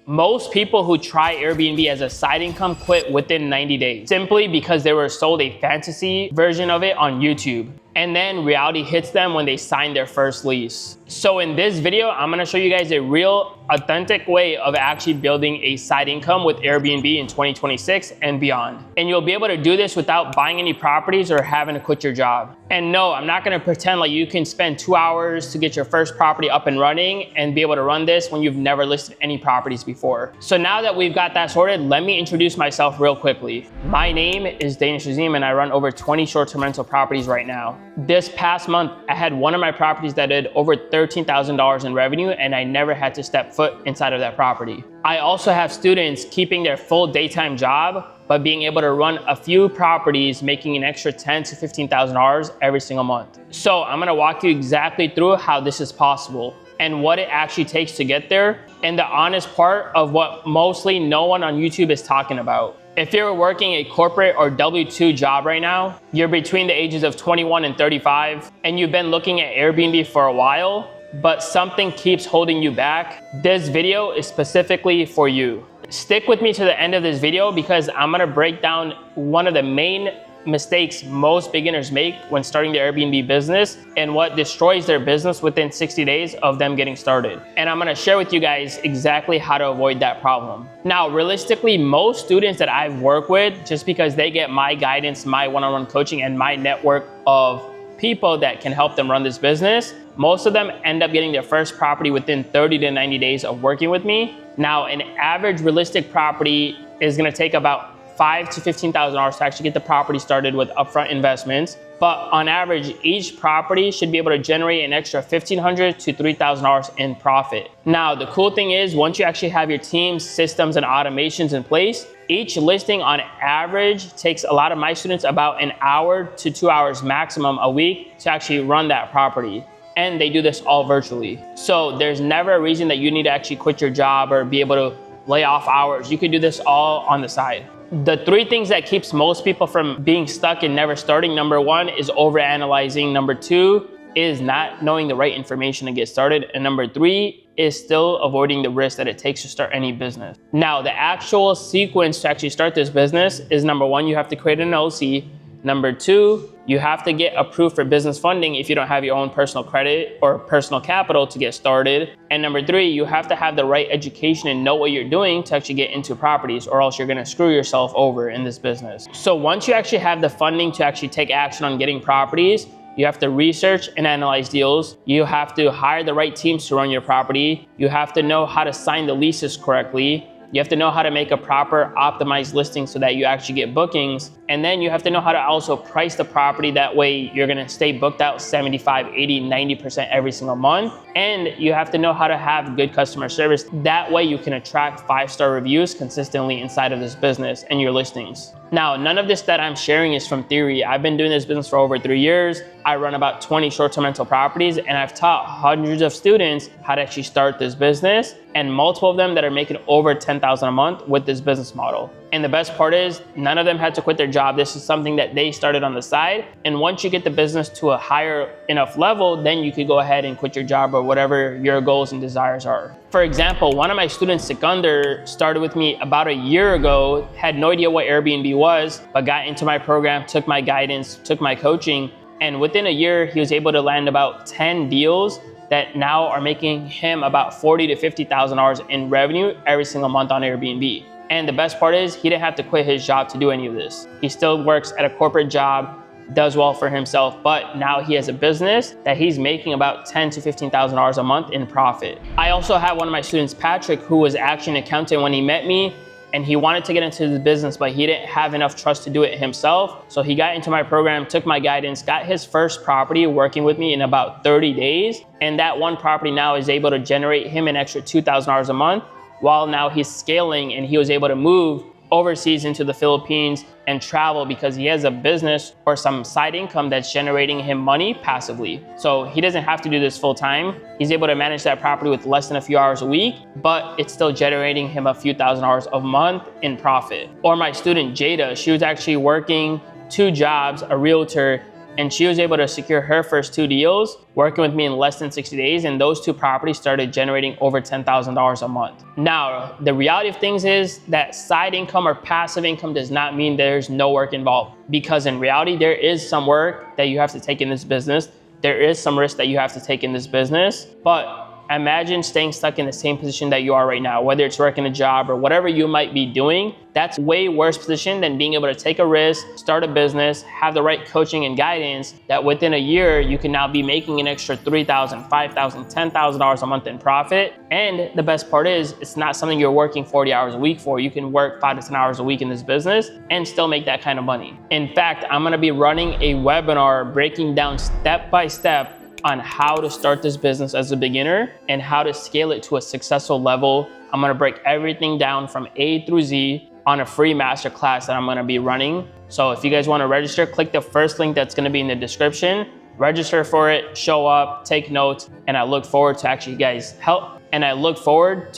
Most people who try Airbnb as a side income quit within 90 days, simply because they were sold a fantasy version of it on YouTube. And then reality hits them when they sign their first lease. So in this video, I'm gonna show you guys a real authentic way of actually building a side income with Airbnb in 2026 and beyond. And you'll be able to do this without buying any properties or having to quit your job. And no, I'm not gonna pretend like you can spend 2 hours to get your first property up and running and be able to run this when you've never listed any properties before. So now that we've got that sorted, let me introduce myself real quickly. My name is Danish Azim and I run over 20 short-term rental properties right now. This past month, I had one of my properties that did over $13,000 in revenue and I never had to step foot inside of that property. I also have students keeping their full daytime job, but being able to run a few properties, making an extra $10,000 to $15,000 every single month. So I'm gonna walk you exactly through how this is possible and what it actually takes to get there, and the honest part of what mostly no one on YouTube is talking about. If you're working a corporate or W-2 job right now, you're between the ages of 21 and 35, and you've been looking at Airbnb for a while, but something keeps holding you back, this video is specifically for you. Stick with me to the end of this video because I'm gonna break down one of the main mistakes most beginners make when starting their Airbnb business and what destroys their business within 60 days of them getting started. And I'm gonna share with you guys exactly how to avoid that problem. Now, realistically, most students that I've worked with, just because they get my guidance, my one-on-one coaching, and my network of people that can help them run this business, most of them end up getting their first property within 30 to 90 days of working with me. Now, an average realistic property is gonna take about $5,000 to $15,000 to actually get the property started with upfront investments. But on average, each property should be able to generate an extra $1,500 to $3,000 in profit. Now, the cool thing is once you actually have your teams, systems, and automations in place, each listing on average takes a lot of my students about an hour to 2 hours maximum a week to actually run that property. And they do this all virtually. So there's never a reason that you need to actually quit your job or be able to lay off hours. You can do this all on the side. The 3 things that keeps most people from being stuck and never starting, number 1 is overanalyzing. Number 2 is not knowing the right information to get started. And number 3 is still avoiding the risk that it takes to start any business. Now, the actual sequence to actually start this business is number 1, you have to create an LLC. Number 2, you have to get approved for business funding if you don't have your own personal credit or personal capital to get started. And number 3, you have to have the right education and know what you're doing to actually get into properties, or else you're gonna screw yourself over in this business. So once you actually have the funding to actually take action on getting properties, you have to research and analyze deals. You have to hire the right teams to run your property. You have to know how to sign the leases correctly. You have to know how to make a proper optimized listing so that you actually get bookings. And then you have to know how to also price the property. That way you're gonna stay booked out 75, 80, 90% every single month. And you have to know how to have good customer service. That way you can attract 5-star reviews consistently inside of this business and your listings. Now, none of this that I'm sharing is from theory. I've been doing this business for over 3 years. I run about 20 short-term rental properties and I've taught hundreds of students how to actually start this business, and multiple of them that are making over $10,000 a month with this business model. And the best part is none of them had to quit their job. This is something that they started on the side. And once you get the business to a higher enough level, then you could go ahead and quit your job or whatever your goals and desires are. For example, one of my students, Sikander, started with me about a year ago, had no idea what Airbnb was, but got into my program, took my guidance, took my coaching. And within a year, he was able to land about 10 deals that now are making him about $40,000 to $50,000 in revenue every single month on Airbnb. And the best part is he didn't have to quit his job to do any of this. He still works at a corporate job, does well for himself, but now he has a business that he's making about $10,000 to $15,000 a month in profit. I also have one of my students, Patrick, who was actually an accountant when he met me, and he wanted to get into the business, but he didn't have enough trust to do it himself. So he got into my program, took my guidance, got his first property working with me in about 30 days. And that one property now is able to generate him an extra $2,000 a month, while now he's scaling and he was able to move overseas into the Philippines and travel because he has a business or some side income that's generating him money passively. So he doesn't have to do this full time. He's able to manage that property with less than a few hours a week, but it's still generating him a few $1,000s a month in profit. Or my student Jada, she was actually working 2 jobs, a realtor, and she was able to secure her first 2 deals working with me in less than 60 days, and those 2 properties started generating over $10,000 a month. Now, the reality of things is that side income or passive income does not mean there's no work involved, because in reality, there is some work that you have to take in this business. There is some risk that you have to take in this business, but imagine staying stuck in the same position that you are right now, whether it's working a job or whatever you might be doing. That's way worse position than being able to take a risk, start a business, have the right coaching and guidance, that within a year, you can now be making an extra $3,000, $5,000, $10,000 a month in profit. And the best part is, it's not something you're working 40 hours a week for. You can work 5 to 10 hours a week in this business and still make that kind of money. In fact, I'm gonna be running a webinar breaking down step by step on how to start this business as a beginner and how to scale it to a successful level. I'm gonna break everything down from A through Z on a free masterclass that I'm gonna be running. So if you guys wanna register, click the first link that's gonna be in the description, register for it, show up, take notes, and I look forward to actually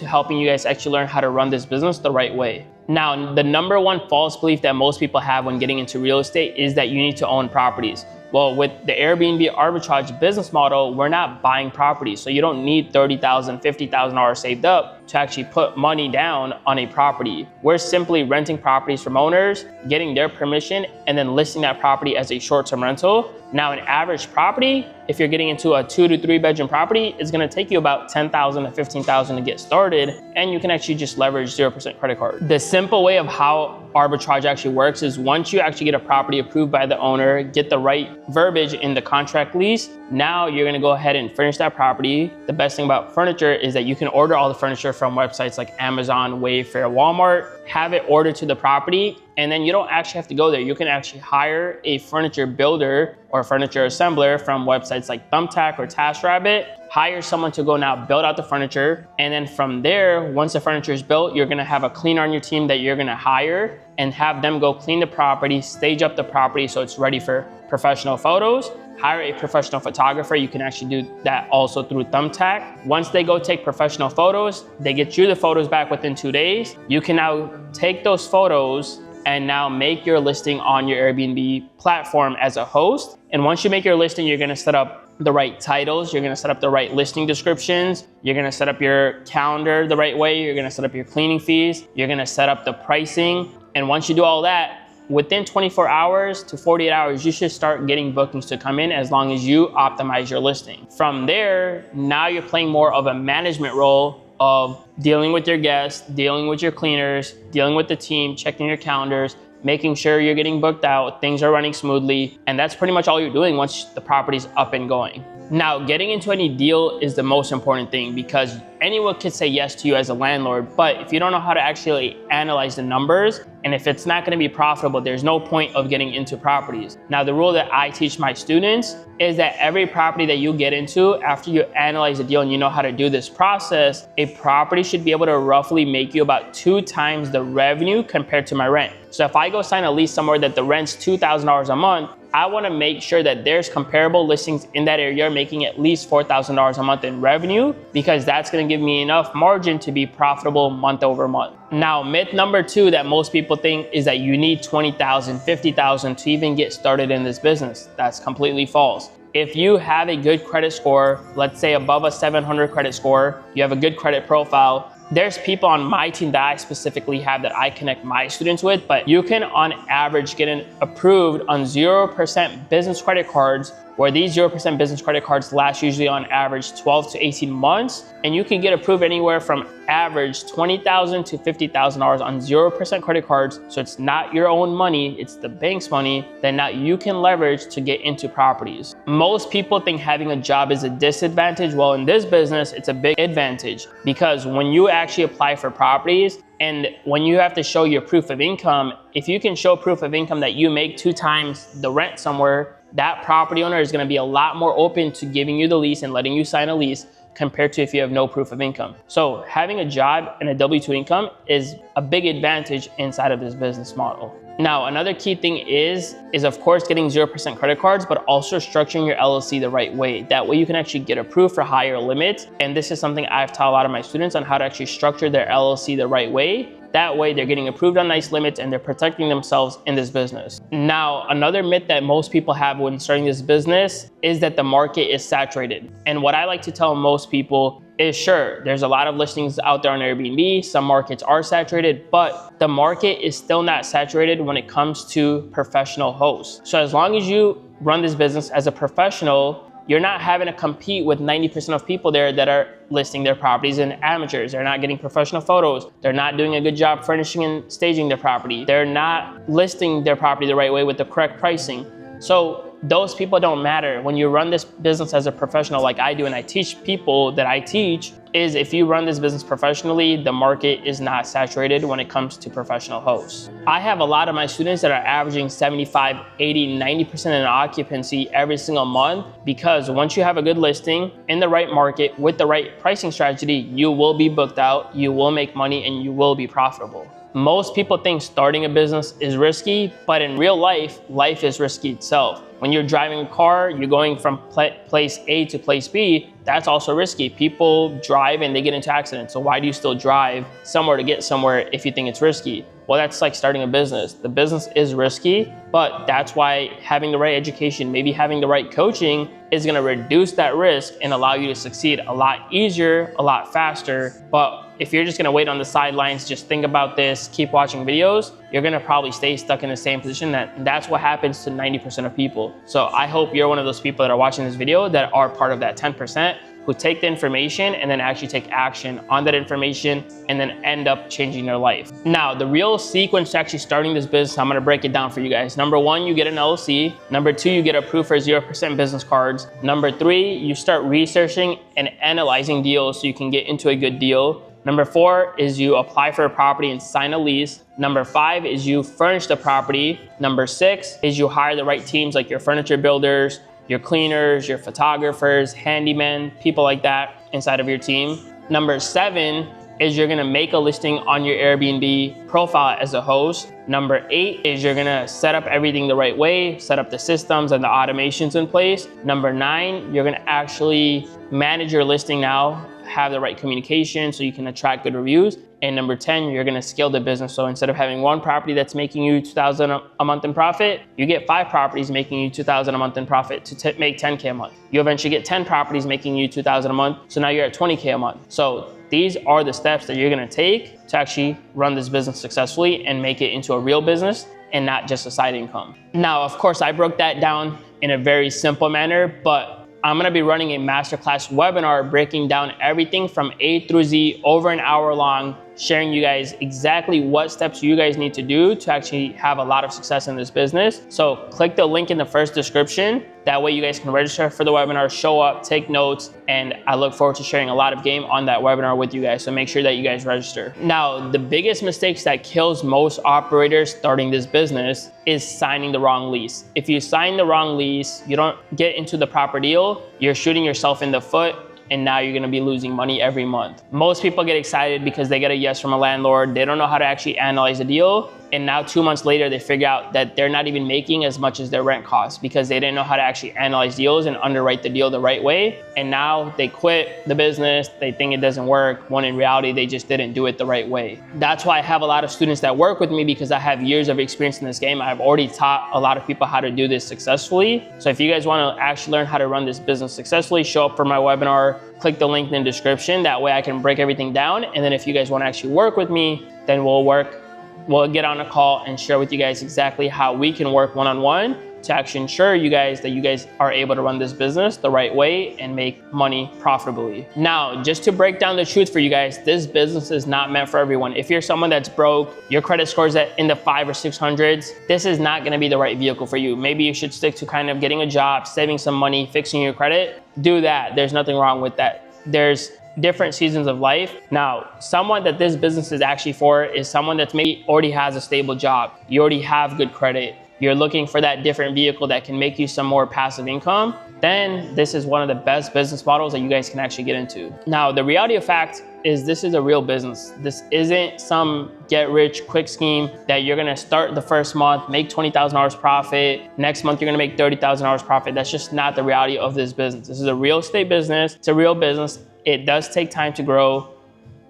helping you guys actually learn how to run this business the right way. Now, the number one false belief that most people have when getting into real estate is that you need to own properties. Well, with the Airbnb arbitrage business model, we're not buying properties. So you don't need $30,000, $50,000 saved up to actually put money down on a property. We're simply renting properties from owners, getting their permission, and then listing that property as a short-term rental. Now, an average property, if you're getting into a 2 to 3 bedroom property, is gonna take you about $10,000 to $15,000 to get started, and you can actually just leverage 0% credit card. The simple way of how arbitrage actually works is once you actually get a property approved by the owner, get the right verbiage in the contract lease, now you're gonna go ahead and furnish that property. The best thing about furniture is that you can order all the furniture from websites like Amazon, Wayfair, Walmart, have it ordered to the property, and then you don't actually have to go there. You can actually hire a furniture builder or furniture assembler from websites like Thumbtack or TaskRabbit, hire someone to go now build out the furniture. And then from there, once the furniture is built, you're gonna have a cleaner on your team that you're gonna hire and have them go clean the property, stage up the property so it's ready for professional photos. Hire a professional photographer. You can actually do that also through Thumbtack. Once they go take professional photos, they get you the photos back within 2 days. You can now take those photos and now make your listing on your Airbnb platform as a host. And once you make your listing, you're gonna set up the right titles, you're gonna set up the right listing descriptions, you're gonna set up your calendar the right way, you're gonna set up your cleaning fees, you're gonna set up the pricing. And once you do all that, within 24 hours to 48 hours, you should start getting bookings to come in as long as you optimize your listing. From there, now you're playing more of a management role of dealing with your guests, dealing with your cleaners, dealing with the team, checking your calendars, making sure you're getting booked out, things are running smoothly, and that's pretty much all you're doing once the property's up and going. Now, getting into any deal is the most important thing because anyone could say yes to you as a landlord, but if you don't know how to actually analyze the numbers, and if it's not gonna be profitable, there's no point of getting into properties. Now, the rule that I teach my students is that every property that you get into, after you analyze the deal and you know how to do this process, a property should be able to roughly make you about 2 times the revenue compared to my rent. So if I go sign a lease somewhere that the rent's $2,000 a month, I wanna make sure that there's comparable listings in that area making at least $4,000 a month in revenue, because that's gonna give me enough margin to be profitable month over month. Now, myth number 2 that most people think is that you need $20,000, $50,000 to even get started in this business. That's completely false. If you have a good credit score, let's say above a 700 credit score, you have a good credit profile, there's people on my team that I specifically have that I connect my students with, but you can on average get approved on 0% business credit cards, where these 0% business credit cards last usually on average 12 to 18 months. And you can get approved anywhere from average $20,000 to $50,000 on 0% credit cards. So it's not your own money, it's the bank's money that now you can leverage to get into properties. Most people think having a job is a disadvantage. Well, in this business, it's a big advantage, because when you actually apply for properties, and when you have to show your proof of income, if you can show proof of income that you make 2 times the rent somewhere, that property owner is gonna be a lot more open to giving you the lease and letting you sign a lease compared to if you have no proof of income. So having a job and a W-2 income is a big advantage inside of this business model. Now, another key thing is of course getting 0% credit cards, but also structuring your LLC the right way. That way you can actually get approved for higher limits. And this is something I've taught a lot of my students on, how to actually structure their LLC the right way. That way they're getting approved on nice limits and they're protecting themselves in this business. Now, another myth that most people have when starting this business is that the market is saturated. And what I like to tell most people is, sure, there's a lot of listings out there on Airbnb. Some markets are saturated, but the market is still not saturated when it comes to professional hosts. So as long as you run this business as a professional, you're not having to compete with 90% of people there that are listing their properties in amateurs. They're not getting professional photos. They're not doing a good job furnishing and staging their property. They're not listing their property the right way with the correct pricing. So those people don't matter. When you run this business as a professional like I do, and I teach people that I teach, is if you run this business professionally, the market is not saturated when it comes to professional hosts. I have a lot of my students that are averaging 75, 80, 90% in occupancy every single month, because once you have a good listing in the right market with the right pricing strategy, you will be booked out, you will make money, and you will be profitable. Most people think starting a business is risky, but in real life, life is risky itself. When you're driving a car, you're going from place A to place B, that's also risky. People drive and they get into accidents. So why do you still drive somewhere to get somewhere if you think it's risky? Well, that's like starting a business. The business is risky, but that's why having the right education, maybe having the right coaching, is gonna reduce that risk and allow you to succeed a lot easier, a lot faster. But if you're just gonna wait on the sidelines, just think about this, keep watching videos, you're gonna probably stay stuck in the same position. That's what happens to 90% of people. So I hope you're one of those people that are watching this video that are part of that 10% who take the information and then actually take action on that information and then end up changing their life. Now, the real sequence to actually starting this business, I'm gonna break it down for you guys. Number one, you get an LLC. Number two, you get approved for 0% business cards. Number three, you start researching and analyzing deals so you can get into a good deal. Number four is you apply for a property and sign a lease. Number five is you furnish the property. Number six is you hire the right teams like your furniture builders, your cleaners, your photographers, handymen, people like that inside of your team. Number seven is you're gonna make a listing on your Airbnb profile as a host. Number eight is you're gonna set up everything the right way, set up the systems and the automations in place. Number nine, you're gonna actually manage your listing now, have the right communication so you can attract good reviews. And number 10, you're gonna scale the business. So instead of having one property that's making you $2,000 a month in profit, you get 5 properties making you $2,000 a month in profit to make 10K a month. You eventually get 10 properties making you $2,000 a month. So now you're at 20K a month. So these are the steps that you're gonna take to actually run this business successfully and make it into a real business and not just a side income. Now, of course, I broke that down in a very simple manner, but I'm gonna be running a masterclass webinar breaking down everything from A through Z over an hour long, sharing you guys exactly what steps you guys need to do to actually have a lot of success in this business. So click the link in the first description. That way you guys can register for the webinar, show up, take notes, and I look forward to sharing a lot of game on that webinar with you guys. So make sure that you guys register. Now, the biggest mistakes that kills most operators starting this business is signing the wrong lease. If you sign the wrong lease, you don't get into the proper deal, you're shooting yourself in the foot, and now you're gonna be losing money every month. Most people get excited because they get a yes from a landlord. They don't know how to actually analyze a deal. And now 2 months later, they figure out that they're not even making as much as their rent costs because they didn't know how to actually analyze deals and underwrite the deal the right way. And now they quit the business, they think it doesn't work, when in reality, they just didn't do it the right way. That's why I have a lot of students that work with me, because I have years of experience in this game. I've already taught a lot of people how to do this successfully. So if you guys wanna actually learn how to run this business successfully, show up for my webinar, click the link in the description. That way I can break everything down. And then if you guys wanna actually work with me, then we'll get on a call and share with you guys exactly how we can work one-on-one to actually ensure you guys that you guys are able to run this business the right way and make money profitably. Now, just to break down the truth for you guys, this business is not meant for everyone. If you're someone that's broke, your credit score is in the 500s or 600s, this is not gonna be the right vehicle for you. Maybe you should stick to kind of getting a job, saving some money, fixing your credit. Do that, there's nothing wrong with that. There's different seasons of life. Now, someone that this business is actually for is someone that maybe already has a stable job. You already have good credit. you're looking for that different vehicle that can make you some more passive income, then this is one of the best business models that you guys can actually get into. Now, the reality of fact is this is a real business. This isn't some get rich quick scheme that you're gonna start the first month, make $20,000 profit. Next month, you're gonna make $30,000 profit. That's just not the reality of this business. This is a real estate business. It's a real business. It does take time to grow,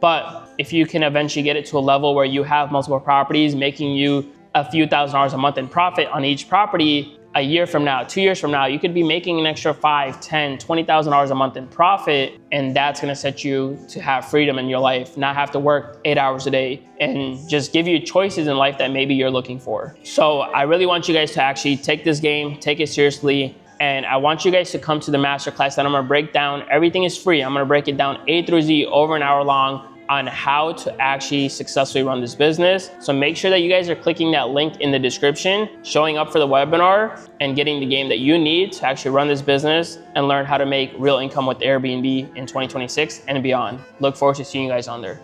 but if you can eventually get it to a level where you have multiple properties making you a few $1,000s a month in profit on each property, a year from now, 2 years from now, you could be making an extra $5,000, $10,000, $20,000 a month in profit. And that's gonna set you to have freedom in your life, not have to work 8 hours a day, and just give you choices in life that maybe you're looking for. So I really want you guys to actually take this game, take it seriously. And I want you guys to come to the masterclass that I'm gonna break down. Everything is free. I'm gonna break it down A through Z over an hour long on how to actually successfully run this business. So make sure that you guys are clicking that link in the description, showing up for the webinar, and getting the game that you need to actually run this business and learn how to make real income with Airbnb in 2026 and beyond. Look forward to seeing you guys on there.